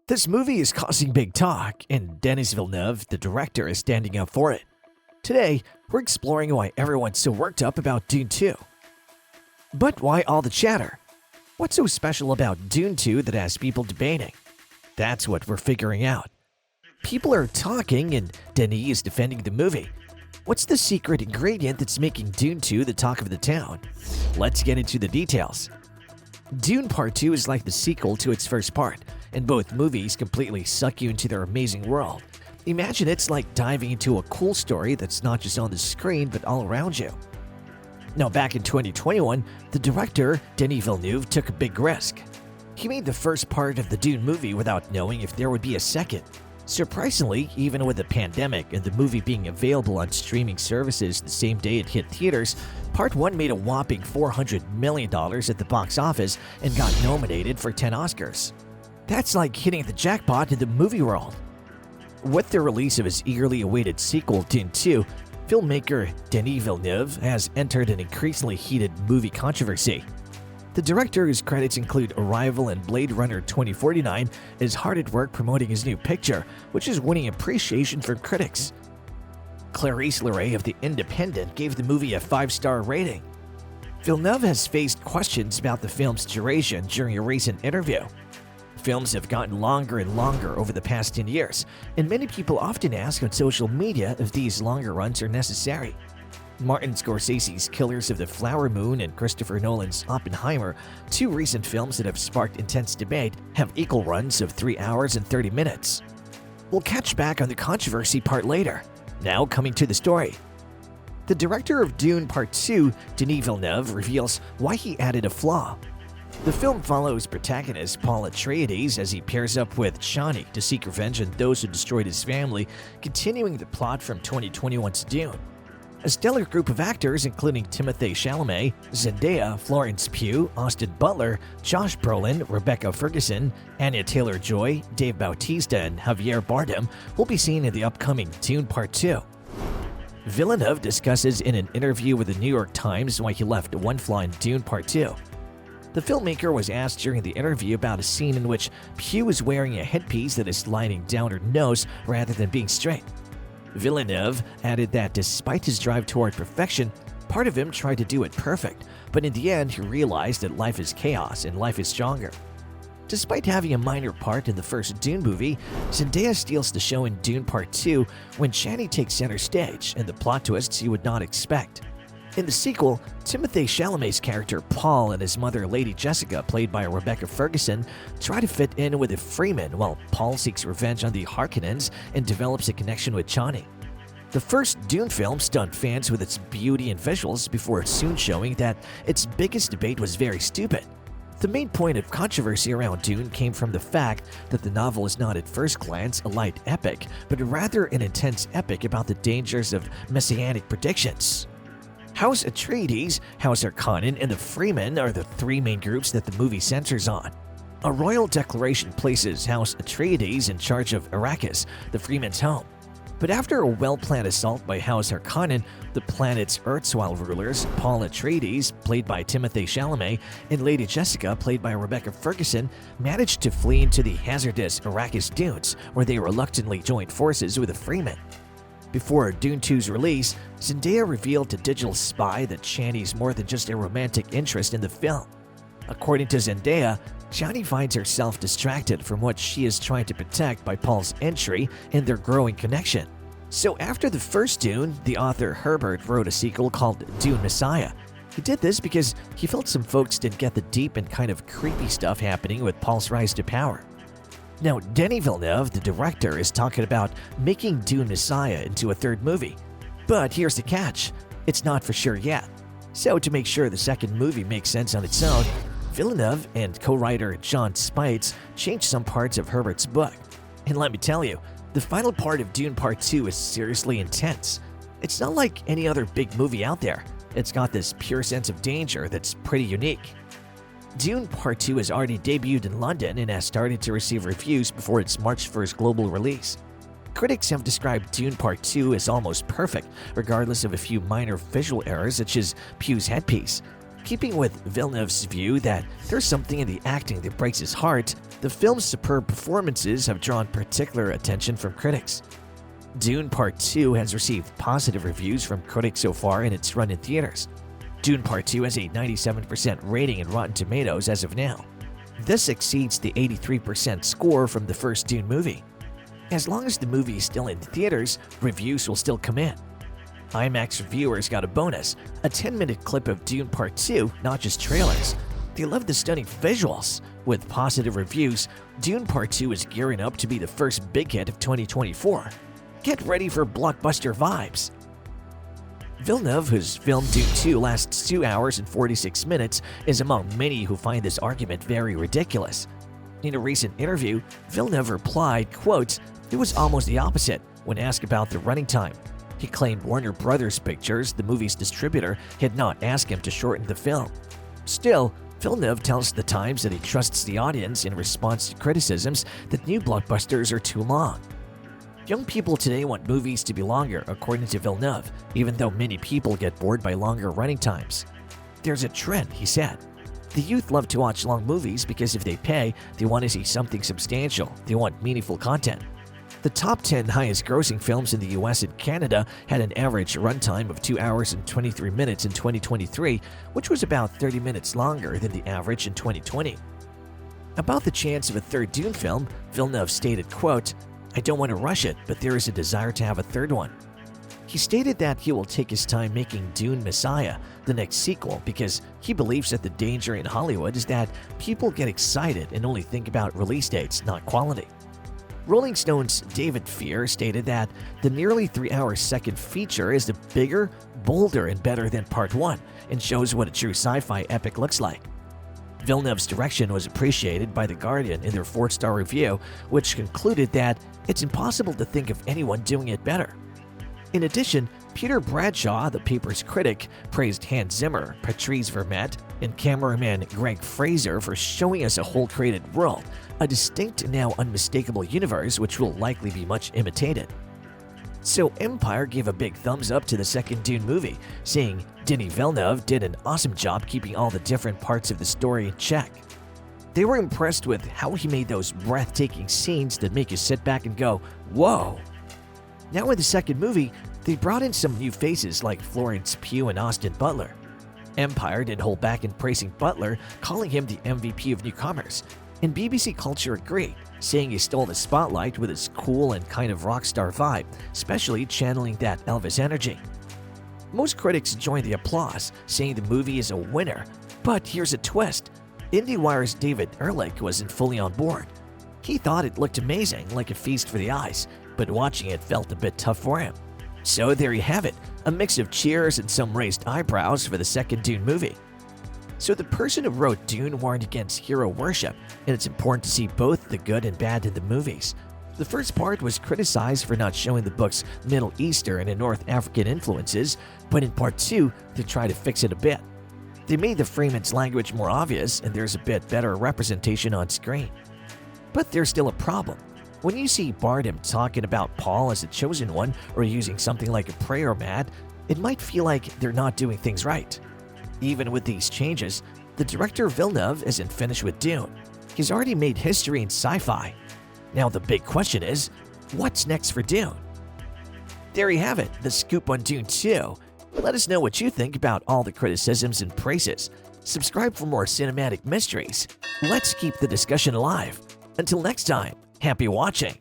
This movie is causing big talk, and Denis Villeneuve, the director, is standing up for it. Today, we're exploring why everyone's so worked up about Dune 2. But why all the chatter? What's so special about Dune 2 that has people debating? That's what we're figuring out. People are talking, and Denis is defending the movie. What's the secret ingredient that's making Dune 2 the talk of the town? Let's get into the details. Dune Part 2 is like the sequel to its first part, and both movies completely suck you into their amazing world. Imagine it's like diving into a cool story that's not just on the screen but all around you. Now, back in 2021, the director, Denis Villeneuve, took a big risk. He made the first part of the Dune movie without knowing if there would be a second. Surprisingly, even with the pandemic and the movie being available on streaming services the same day it hit theaters, Part 1 made a whopping $400 million at the box office and got nominated for 10 Oscars. That's like hitting the jackpot in the movie world. With the release of his eagerly awaited sequel, Dune 2, filmmaker Denis Villeneuve has entered an increasingly heated movie controversy. The director, whose credits include Arrival and Blade Runner 2049, is hard at work promoting his new picture, which is winning appreciation from critics. Clarice Leray of The Independent gave the movie a 5-star rating. Villeneuve has faced questions about the film's duration during a recent interview. Films have gotten longer and longer over the past 10 years, and many people often ask on social media if these longer runs are necessary. Martin Scorsese's Killers of the Flower Moon and Christopher Nolan's Oppenheimer, two recent films that have sparked intense debate, have equal runs of 3 hours and 30 minutes. We'll catch back on the controversy part later. Now coming to the story. The director of Dune Part 2, Denis Villeneuve, reveals why he added a flaw. The film follows protagonist Paul Atreides as he pairs up with Chani to seek revenge on those who destroyed his family, continuing the plot from 2021's Dune. A stellar group of actors including Timothée Chalamet, Zendaya, Florence Pugh, Austin Butler, Josh Brolin, Rebecca Ferguson, Anya Taylor-Joy, Dave Bautista, and Javier Bardem will be seen in the upcoming Dune Part 2. Villeneuve discusses in an interview with the New York Times why he left one flaw in Dune Part 2. The filmmaker was asked during the interview about a scene in which Pugh is wearing a headpiece that is sliding down her nose rather than being straight. Villeneuve added that despite his drive toward perfection, part of him tried to do it perfect, but in the end he realized that life is chaos and life is stronger. Despite having a minor part in the first Dune movie, Zendaya steals the show in Dune Part 2 when Chani takes center stage and the plot twists you would not expect. In the sequel, Timothée Chalamet's character Paul and his mother Lady Jessica, played by Rebecca Ferguson, try to fit in with the Freeman while Paul seeks revenge on the Harkonnens and develops a connection with Chani. The first Dune film stunned fans with its beauty and visuals before soon showing that its biggest debate was very stupid. The main point of controversy around Dune came from the fact that the novel is not at first glance a light epic, but rather an intense epic about the dangers of messianic predictions. House Atreides, House Harkonnen, and the Freemen are the three main groups that the movie centers on. A royal declaration places House Atreides in charge of Arrakis, the Freemen's home. But after a well-planned assault by House Harkonnen, the planet's erstwhile rulers, Paul Atreides, played by Timothée Chalamet, and Lady Jessica, played by Rebecca Ferguson, managed to flee into the hazardous Arrakis dunes, where they reluctantly joined forces with the Freemen. Before Dune 2's release, Zendaya revealed to Digital Spy that Chani's more than just a romantic interest in the film. According to Zendaya, Chani finds herself distracted from what she is trying to protect by Paul's entry and their growing connection. So after the first Dune, the author Herbert wrote a sequel called Dune Messiah. He did this because he felt some folks didn't get the deep and kind of creepy stuff happening with Paul's rise to power. Now, Denis Villeneuve, the director, is talking about making Dune Messiah into a third movie. But here's the catch, it's not for sure yet. So to make sure the second movie makes sense on its own, Villeneuve and co-writer John Spites changed some parts of Herbert's book. And let me tell you, the final part of Dune Part 2 is seriously intense. It's not like any other big movie out there. It's got this pure sense of danger that's pretty unique. Dune Part 2 has already debuted in London and has started to receive reviews before its March 1st global release. Critics have described Dune Part 2 as almost perfect, regardless of a few minor visual errors such as Pugh's headpiece. Keeping with Villeneuve's view that there's something in the acting that breaks his heart, the film's superb performances have drawn particular attention from critics. Dune Part 2 has received positive reviews from critics so far in its run in theaters. Dune Part 2 has a 97% rating in Rotten Tomatoes as of now. This exceeds the 83% score from the first Dune movie. As long as the movie is still in theaters, reviews will still come in. IMAX reviewers got a bonus, a 10-minute clip of Dune Part 2, not just trailers. They love the stunning visuals. With positive reviews, Dune Part 2 is gearing up to be the first big hit of 2024. Get ready for blockbuster vibes. Villeneuve, whose film Dune 2 lasts 2 hours and 46 minutes, is among many who find this argument very ridiculous. In a recent interview, Villeneuve replied, quote, "It was almost the opposite when asked about the running time." He claimed Warner Brothers Pictures, the movie's distributor, had not asked him to shorten the film. Still, Villeneuve tells The Times that he trusts the audience in response to criticisms that new blockbusters are too long. Young people today want movies to be longer, according to Villeneuve, even though many people get bored by longer running times. "There's a trend," he said. "The youth love to watch long movies because if they pay, they want to see something substantial. They want meaningful content." The top 10 highest-grossing films in the US and Canada had an average runtime of 2 hours and 23 minutes in 2023, which was about 30 minutes longer than the average in 2020. About the chance of a third Dune film, Villeneuve stated, quote, "I don't want to rush it, but there is a desire to have a third one." He stated that he will take his time making Dune Messiah, the next sequel, because he believes that the danger in Hollywood is that people get excited and only think about release dates, not quality. Rolling Stone's David Fear stated that the nearly 3-hour second feature is the bigger, bolder, and better than Part 1 and shows what a true sci-fi epic looks like. Villeneuve's direction was appreciated by The Guardian in their 4-star review, which concluded that it's impossible to think of anyone doing it better. In addition, Peter Bradshaw, the paper's critic, praised Hans Zimmer, Patrice Vermette, and cameraman Greg Fraser for showing us a whole created world, a distinct and now unmistakable universe which will likely be much imitated. So Empire gave a big thumbs up to the second Dune movie, saying Denis Villeneuve did an awesome job keeping all the different parts of the story in check. They were impressed with how he made those breathtaking scenes that make you sit back and go, whoa. Now in the second movie, they brought in some new faces like Florence Pugh and Austin Butler. Empire didn't hold back in praising Butler, calling him the MVP of newcomers, and BBC Culture agreed, saying he stole the spotlight with his cool and kind of rock star vibe, especially channeling that Elvis energy. Most critics joined the applause, saying the movie is a winner, but here's a twist. IndieWire's David Ehrlich wasn't fully on board. He thought it looked amazing, like a feast for the eyes, but watching it felt a bit tough for him. So there you have it, a mix of cheers and some raised eyebrows for the second Dune movie. So the person who wrote Dune warned against hero worship, and it's important to see both the good and bad in the movies. The first part was criticized for not showing the book's Middle Eastern and North African influences, but in Part 2, they tried to fix it a bit. They made the Freeman's language more obvious, and there's a bit better representation on screen. But there's still a problem. When you see Bardem talking about Paul as the chosen one or using something like a prayer mat, it might feel like they're not doing things right. Even with these changes, the director Villeneuve isn't finished with Dune. He's already made history in sci-fi. Now the big question is, what's next for Dune? There you have it, the scoop on Dune 2. Let us know what you think about all the criticisms and praises. Subscribe for more cinematic mysteries. Let's keep the discussion alive. Until next time, happy watching!